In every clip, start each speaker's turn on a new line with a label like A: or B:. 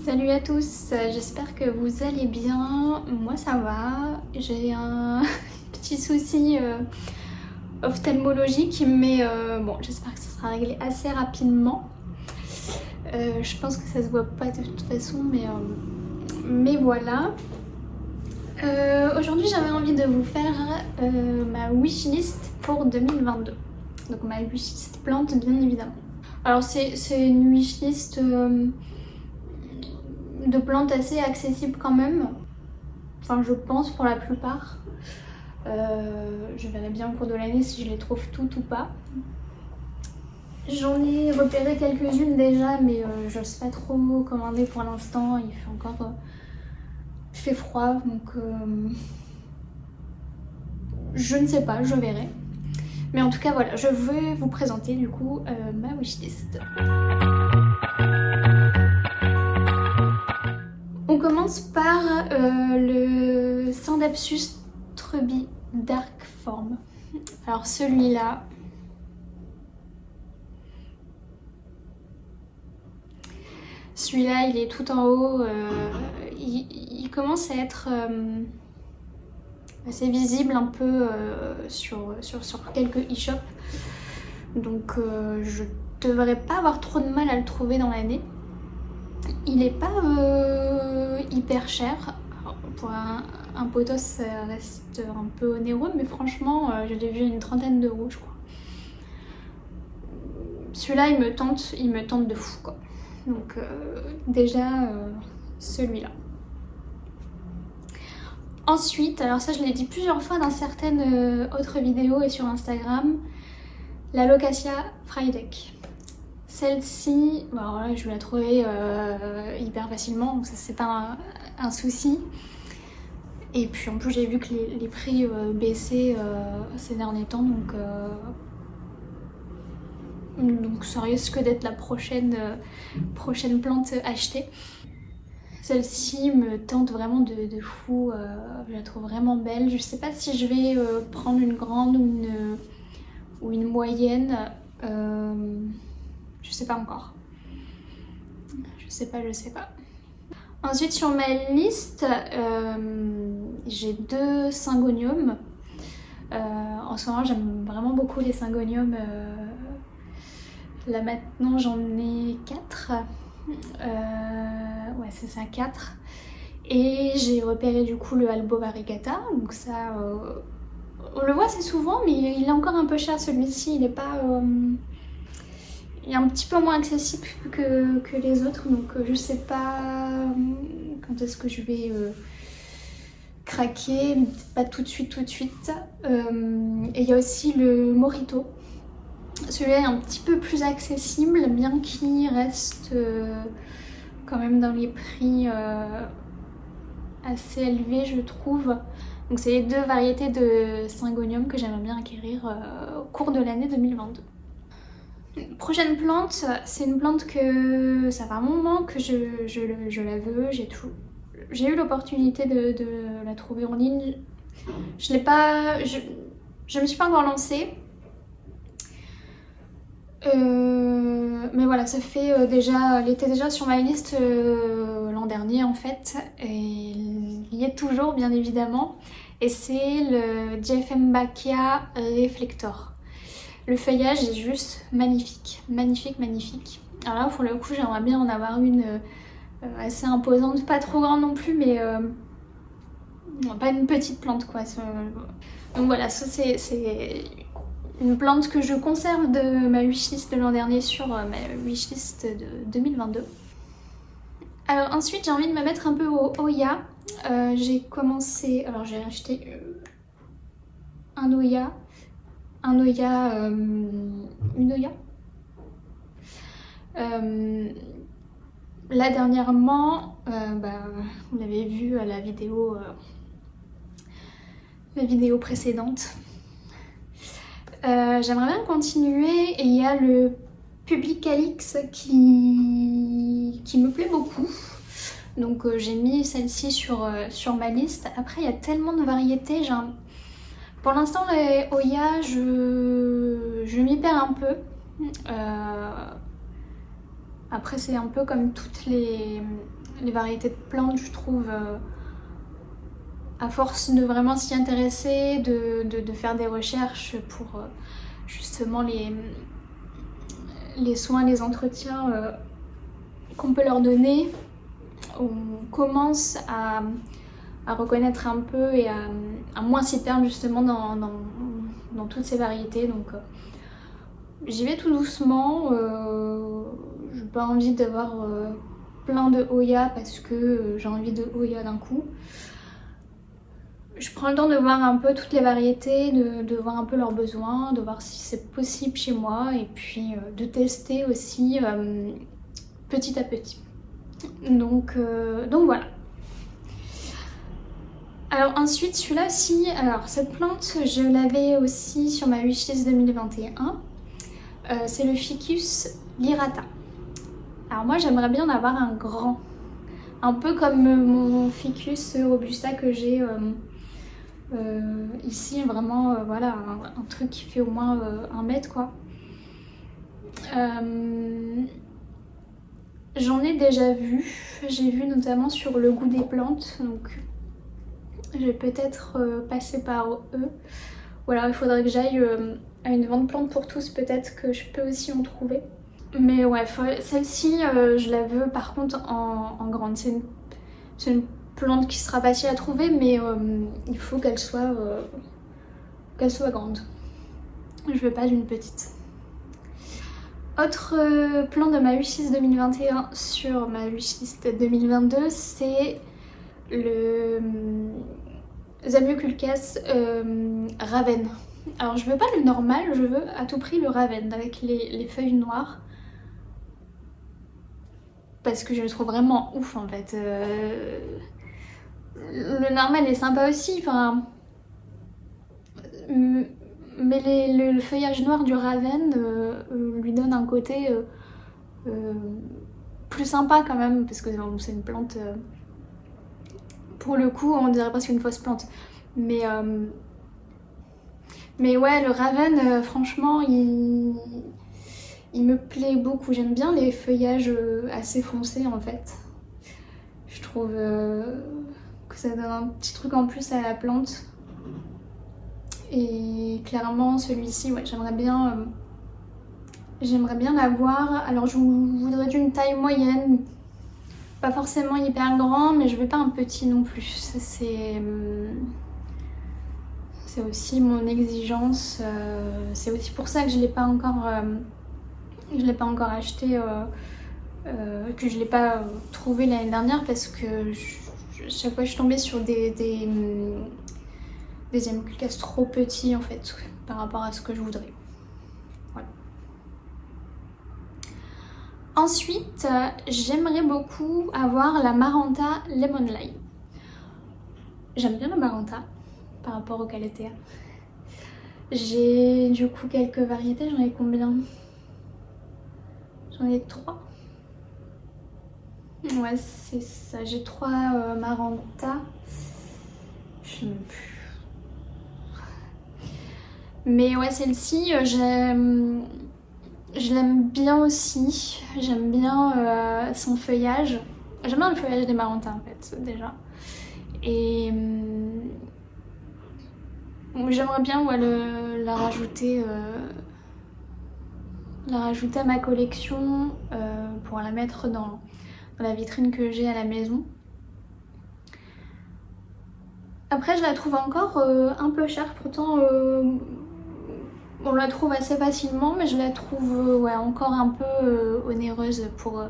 A: Salut à tous, j'espère que vous allez bien. Moi ça va, j'ai un petit souci ophtalmologique, mais bon, j'espère que ça sera réglé assez rapidement. Je pense que ça se voit pas de toute façon, mais voilà. Aujourd'hui j'avais envie de vous faire ma wishlist pour 2022. Donc ma wishlist plante bien évidemment. Alors c'est une wishlist de plantes assez accessibles quand même. Enfin je pense pour la plupart. Je verrai bien au cours de l'année si je les trouve toutes ou pas. J'en ai repéré quelques-unes déjà, mais je ne sais pas trop commander pour l'instant. Il fait encore fait froid, donc je ne sais pas, je verrai. Mais en tout cas voilà, je vais vous présenter du coup ma wishlist. On commence par le Scindapsus Truby Dark Form. Alors celui-là, il est tout en haut. Il commence à être assez visible un peu sur quelques e-shops. Donc je devrais pas avoir trop de mal à le trouver dans l'année. Il est pas hyper cher. Alors, pour un potos ça reste un peu onéreux, mais franchement je l'ai vu à une trentaine d'euros je crois. Celui-là il me tente de fou quoi. Donc déjà celui-là. Ensuite, alors ça je l'ai dit plusieurs fois dans certaines autres vidéos et sur Instagram, la Locatia Frydek. Celle-ci, bon, alors là, je vais la trouver hyper facilement, donc ça c'est pas un souci. Et puis en plus j'ai vu que les prix baissaient ces derniers temps, donc ça risque d'être la prochaine plante achetée. Celle-ci me tente vraiment de fou, je la trouve vraiment belle. Je sais pas si je vais prendre une grande ou une moyenne. Je sais pas encore. Je sais pas. Ensuite sur ma liste, j'ai 2 syngoniums. En ce moment j'aime vraiment beaucoup les syngoniums. Là maintenant j'en ai 4. Ouais c'est ça, 4. Et j'ai repéré du coup le Albo Variegata. Donc ça, on le voit assez souvent, mais il est encore un peu cher celui-ci. Il est pas... il est un petit peu moins accessible que les autres, donc je sais pas quand est-ce que je vais craquer, peut-être pas tout de suite. Et il y a aussi le Morito. Celui-là est un petit peu plus accessible, bien qu'il reste quand même dans les prix assez élevés, je trouve. Donc c'est les 2 variétés de syngonium que j'aimerais bien acquérir au cours de l'année 2022. Prochaine plante, c'est une plante que ça fait un moment que je la veux. J'ai eu l'opportunité de la trouver en ligne. Je me suis pas encore lancée. Mais voilà, ça fait déjà, elle était déjà sur ma liste l'an dernier en fait, et il y est toujours bien évidemment, et c'est le Dieffenbachia Reflector. Le feuillage est juste magnifique. Alors là pour le coup j'aimerais bien en avoir une assez imposante, pas trop grande non plus, mais pas une petite plante quoi. Donc voilà, ça c'est une plante que je conserve de ma wishlist de l'an dernier sur ma wishlist de 2022. Alors ensuite j'ai envie de me mettre un peu au Oya. J'ai commencé, alors j'ai acheté une Oya. Là dernièrement, vous l'avez vu à la vidéo précédente. J'aimerais bien continuer, et il y a le Publicalix qui me plaît beaucoup. Donc j'ai mis celle-ci sur ma liste. Après il y a tellement de variétés. Pour l'instant les Oya, je m'y perds un peu. Après c'est un peu comme toutes les les variétés de plantes, je trouve, à force de vraiment s'y intéresser, de faire des recherches pour justement les soins, les entretiens qu'on peut leur donner, on commence à reconnaître un peu et à moins s'y perdre justement dans toutes ces variétés. Donc j'y vais tout doucement, j'ai pas envie d'avoir plein de Hoya parce que j'ai envie de Hoya d'un coup. Je prends le temps de voir un peu toutes les variétés, de voir un peu leurs besoins, de voir si c'est possible chez moi et puis de tester aussi petit à petit. Donc voilà. Alors ensuite celui-là aussi, alors cette plante je l'avais aussi sur ma wishlist 2021. C'est le Ficus lyrata. Alors moi j'aimerais bien en avoir un grand. Un peu comme mon Ficus robusta que j'ai ici, vraiment voilà, un truc qui fait au moins 1 mètre quoi. J'en ai déjà vu, j'ai vu notamment sur le goût des plantes, donc je vais peut-être passer par eux. Ou alors il faudrait que j'aille à une vente plantes pour tous, peut-être que je peux aussi en trouver. Mais ouais, celle-ci je la veux par contre en grande. C'est une plante qui sera facile à trouver, mais il faut qu'elle soit grande. Je veux pas d'une petite. Autre plan de ma wishlist 2021 sur ma wishlist 2022, c'est le Zamioculcas Raven. Alors je veux pas le normal, je veux à tout prix le Raven avec les feuilles noires. Parce que je le trouve vraiment ouf en fait. Le normal est sympa aussi, enfin... Mais le feuillage noir du Raven lui donne un côté plus sympa quand même, parce que c'est une plante, pour le coup on dirait presque une fausse plante. Mais ouais, le Raven, franchement, il me plaît beaucoup. J'aime bien les feuillages assez foncés en fait. Je trouve que ça donne un petit truc en plus à la plante. Et clairement celui-ci, ouais, j'aimerais bien l'avoir. Alors je voudrais d'une taille moyenne, pas forcément hyper grand, mais je veux pas un petit non plus. C'est aussi mon exigence. C'est aussi pour ça que je l'ai pas encore acheté, que je l'ai pas trouvé l'année dernière, parce que chaque fois je suis tombée sur des Zamioculcas trop petits en fait par rapport à ce que je voudrais. Voilà. Ensuite, j'aimerais beaucoup avoir la Maranta Lemon Lime. J'aime bien la Maranta par rapport au Calathea. J'ai du coup quelques variétés, j'en ai combien? J'en ai 3. Ouais, c'est ça, j'ai 3 Maranta. Je sais même plus. Mais ouais, celle-ci, je l'aime bien aussi. J'aime bien son feuillage. J'aime bien le feuillage des Maranta en fait, déjà. Et j'aimerais bien la rajouter à ma collection pour la mettre dans la vitrine que j'ai à la maison. Après, je la trouve encore un peu chère, pourtant on la trouve assez facilement, mais je la trouve ouais, encore un peu onéreuse pour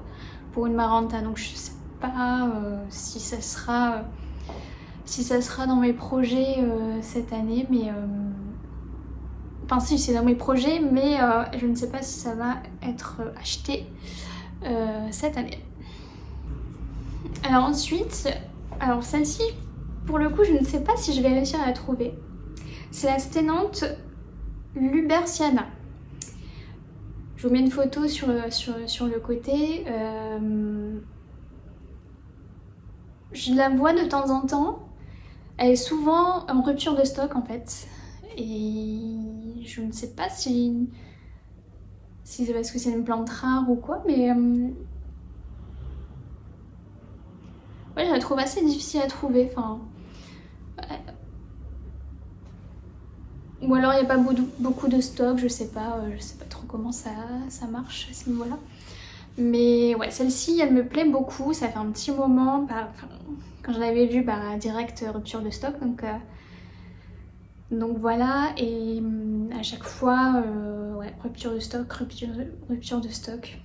A: une Maranta. Donc je sais pas si ça sera dans mes projets cette année, mais enfin si, c'est dans mes projets, mais je ne sais pas si ça va être acheté cette année. Alors ensuite, celle-ci, pour le coup, je ne sais pas si je vais réussir à la trouver. C'est la Stenante Luberciana. Je vous mets une photo sur le côté. Je la vois de temps en temps. Elle est souvent en rupture de stock en fait. Et je ne sais pas si c'est parce que c'est une plante rare ou quoi, mais ouais, je la trouve assez difficile à trouver. Enfin, ou alors il n'y a pas beaucoup de stock, je sais pas trop comment ça marche à ce niveau-là. Mais ouais, celle-ci, elle me plaît beaucoup. Ça fait un petit moment, bah, quand je l'avais vue, bah, direct rupture de stock. Donc voilà, et à chaque fois, ouais, rupture de stock, rupture de stock.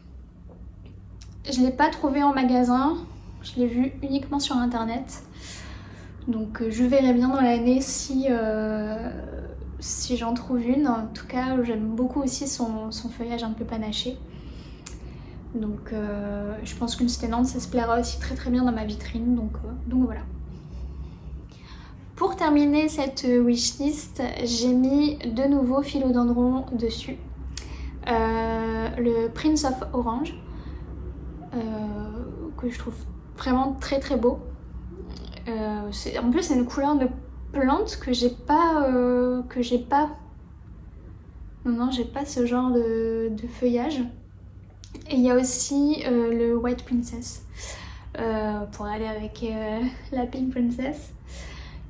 A: Je ne l'ai pas trouvée en magasin, je l'ai vue uniquement sur internet. Donc je verrai bien dans l'année si j'en trouve une. En tout cas, j'aime beaucoup aussi son feuillage un peu panaché. Donc je pense qu'une sténante, ça se plaira aussi très très bien dans ma vitrine. Donc voilà. Pour terminer cette wishlist, j'ai mis de nouveaux philodendrons dessus. Le Prince of Orange, que je trouve vraiment très très beau. En plus c'est une couleur de plante que j'ai pas. Non, j'ai pas ce genre de feuillage. Et il y a aussi le White Princess, pour aller avec la Pink Princess,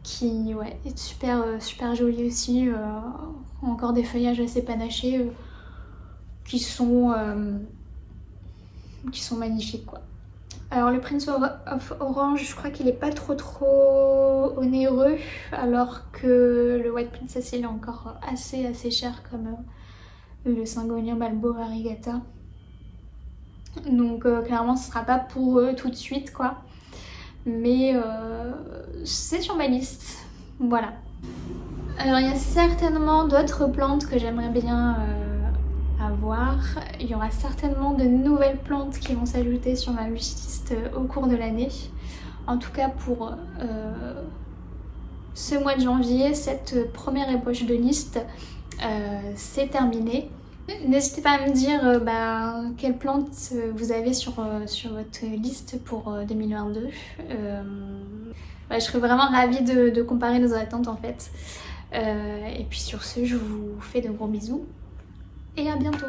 A: qui ouais, est super jolie aussi. Encore des feuillages assez panachés qui sont magnifiques quoi. Alors le Prince of Orange, je crois qu'il est pas trop onéreux, alors que le White Princess il est encore assez cher, comme le Syngonium albo variegata. Donc clairement ce sera pas pour eux tout de suite quoi. Mais c'est sur ma liste. Voilà. Alors il y a certainement d'autres plantes que j'aimerais bien avoir. Il y aura certainement de nouvelles plantes qui vont s'ajouter sur ma wishlist au cours de l'année. En tout cas pour ce mois de janvier, cette première ébauche de liste, c'est terminé. N'hésitez pas à me dire quelles plantes vous avez sur votre liste pour 2022. Je serais vraiment ravie de comparer nos attentes en fait. Et puis sur ce, je vous fais de gros bisous et à bientôt.